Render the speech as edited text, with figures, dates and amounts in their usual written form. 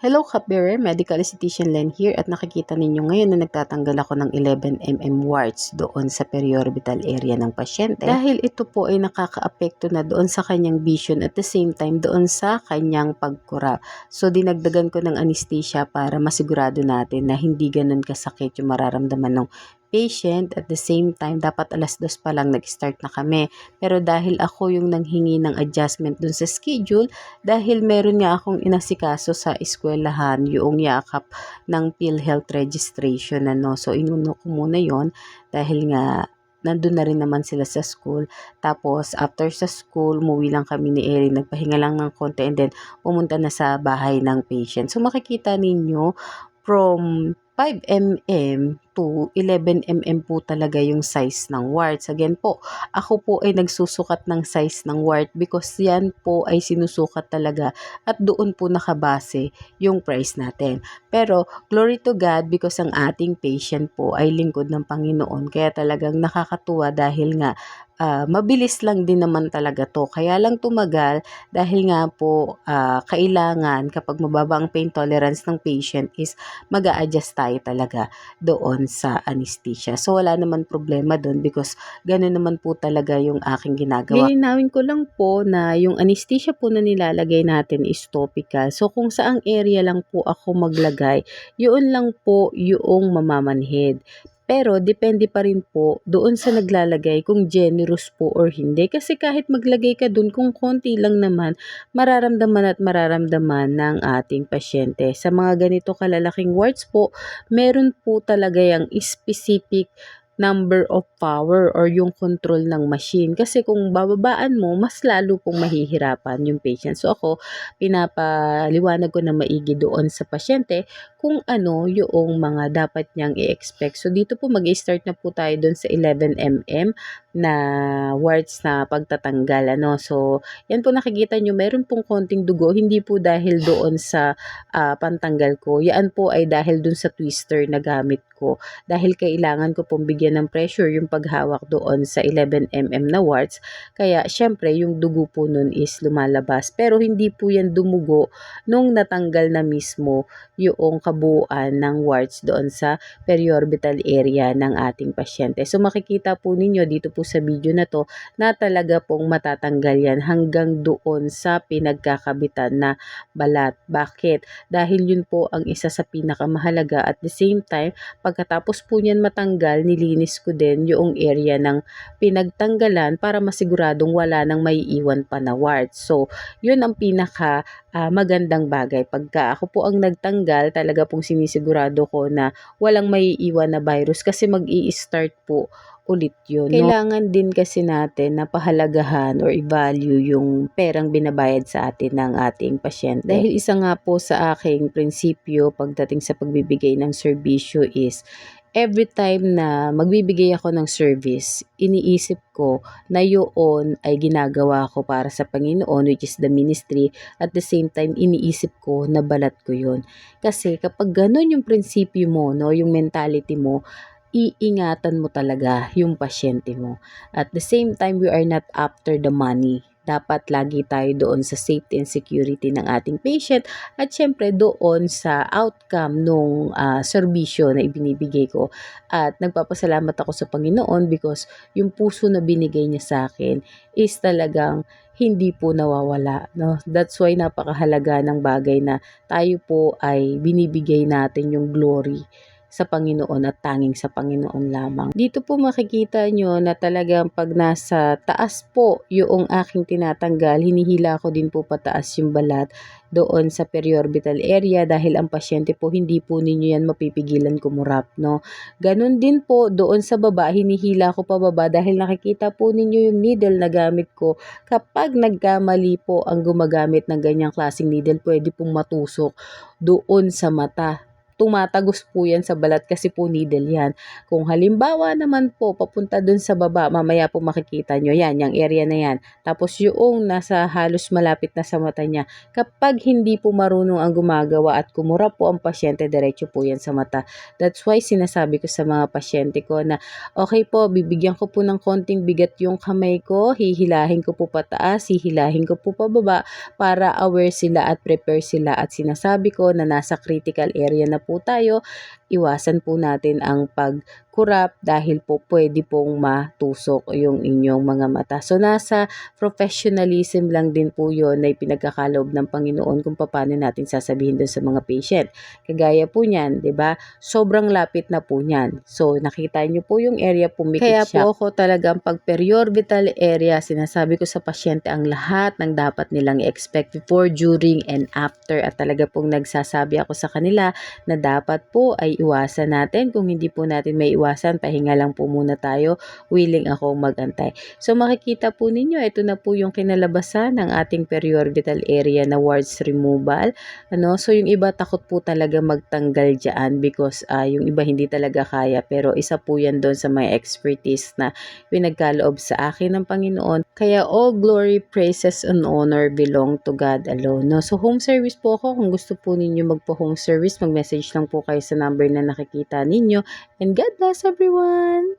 Hello Kapere, Medical Esthetician Len here at nakikita ninyo ngayon na nagtatanggal ako ng 11 mm warts doon sa periorbital area ng pasyente dahil ito po ay nakakaapekto na doon sa kanyang vision at the same time doon sa kanyang pagkura. So dinagdagan ko ng anesthesia para masigurado natin na hindi ganun kasakit yung mararamdaman ng patient. At the same time, dapat 2:00 pa lang nag-start na kami. Pero dahil ako yung nanghingi ng adjustment dun sa schedule, dahil meron nga akong inasikaso sa eskwelahan, yung yakap ng PhilHealth registration. So, inuno ko muna yon dahil nga nandun na rin naman sila sa school. Tapos, after sa school, umuwi lang kami ni Erin. Nagpahinga lang ng konti and then pumunta na sa bahay ng patient. So, makikita ninyo from 5 mm to 11 mm po talaga yung size ng warts. Again po, ako po ay nagsusukat ng size ng wart because yan po ay sinusukat talaga at doon po nakabase yung price natin. Pero glory to God because ang ating patient po ay lingkod ng Panginoon, kaya talagang nakakatuwa dahil nga mabilis lang din naman talaga to. Kaya lang tumagal dahil nga po kailangan kapag mababa ang pain tolerance ng patient is mag-a-adjust tayo talaga doon sa anesthesia. So wala naman problema doon because ganun naman po talaga yung aking ginagawa. Lilinawin ko lang po na yung anesthesia po na nilalagay natin is topical. So kung saang area lang po ako maglagay, yun lang po yung mamamanhid. Pero depende pa rin po doon sa naglalagay kung generous po or hindi. Kasi kahit maglagay ka doon kung konti lang naman, mararamdaman ng ating pasyente. Sa mga ganito kalalaking warts po, meron po talaga yung specific number of power or yung control ng machine. Kasi kung bababaan mo, mas lalo pong mahihirapan yung patient. So ako, pinapaliwanag ko na maigi doon sa pasyente kung ano yung mga dapat niyang i-expect. So dito po mag-start na po tayo doon sa 11 mm na warts na pagtatanggal. So yan po nakikita nyo, meron pong konting dugo. Hindi po dahil doon sa pantanggal ko. Yan po ay dahil doon sa twister na gamit ko. Dahil kailangan ko pong bigyan ng pressure yung paghawak doon sa 11 mm na warts. Kaya syempre yung dugo po nun is lumalabas. Pero hindi po yan dumugo nung natanggal na mismo yung kabuuan ng warts doon sa periorbital area ng ating pasyente. So makikita po ninyo dito po sa video na to na talaga pong matatanggal yan hanggang doon sa pinagkakabitan na balat. Bakit? Dahil yun po ang isa sa pinakamahalaga. At the same time, pagkatapos po niyan matanggal, nilinis ko din yung area ng pinagtanggalan para masiguradong wala nang maiiwan pa na warts. So, yun ang pinaka magandang bagay. Pagka ako po ang nagtanggal, talaga pong sinisigurado ko na walang maiiwan na virus kasi mag-i-start po ulit yun. Kailangan din kasi natin na pahalagahan or i-value yung perang binabayad sa atin ng ating pasyente. Dahil isa nga po sa aking prinsipyo pagdating sa pagbibigay ng serbisyo is every time na magbibigay ako ng service, iniisip ko na yun ay ginagawa ko para sa Panginoon, which is the ministry. At the same time, iniisip ko na balat ko yun. Kasi kapag ganun yung prinsipyo mo, yung mentality mo, iingatan mo talaga yung pasyente mo. At the same time, we are not after the money. Dapat lagi tayo doon sa safety and security ng ating patient at syempre doon sa outcome nung serbisyo na ibinibigay ko. At nagpapasalamat ako sa Panginoon because yung puso na binigay niya sa akin is talagang hindi po nawawala. That's why napakahalaga ng bagay na tayo po ay binibigay natin yung glory sa Panginoon at tanging sa Panginoon lamang. Dito po makikita nyo na talagang pag nasa taas po yung aking tinatanggal, hinihila ko din po pataas yung balat doon sa periorbital area dahil ang pasyente po hindi po ninyo yan mapipigilan kumurap. Ganon din po doon sa baba, hinihila ko pababa dahil nakikita po ninyo yung needle na gamit ko. Kapag nagkamali po ang gumagamit ng ganyang klaseng needle, pwede pong matusok doon sa mata tumatagos po yan sa balat kasi po needle yan. Kung halimbawa naman po papunta dun sa baba, mamaya po makikita nyo yan, yung area na yan. Tapos yung nasa halos malapit na sa mata niya, kapag hindi po marunong ang gumagawa at kumura po ang pasyente, diretso po yan sa mata. That's why sinasabi ko sa mga pasyente ko na okay po, bibigyan ko po ng konting bigat yung kamay ko, hihilahin ko po pataas, hihilahin ko po pababa para aware sila at prepare sila, at sinasabi ko na nasa critical area na po tayo, iwasan po natin ang pagkurap dahil po pwede pong matusok yung inyong mga mata. So nasa professionalism lang din po yun na pinagkakaloob ng Panginoon kung paano natin sasabihin doon sa mga patient. Kagaya po niyan, 'di ba? Sobrang lapit na po niyan. So nakita niyo po yung area pumikit siya. Kaya po ako talagang pag periorbital area, sinasabi ko sa pasyente ang lahat ng dapat nilang expect before, during, and after, at talaga pong nagsasabi ako sa kanila na dapat po ay iwasan natin. Kung hindi po natin may iwasan, pahinga lang po muna tayo. Willing akong magantay. So makikita po ninyo, ito na po yung kinalabasan ng ating periorbital area na warts removal. So yung iba takot po talaga magtanggal dyan because yung iba hindi talaga kaya, pero isa po yan doon sa may expertise na pinagkaloob sa akin ng Panginoon. Kaya all glory, praises, and honor belong to God alone. So home service po ako. Kung gusto po ninyo magpo-home service, mag-message lang po kayo sa number na nakikita ninyo. And God bless everyone!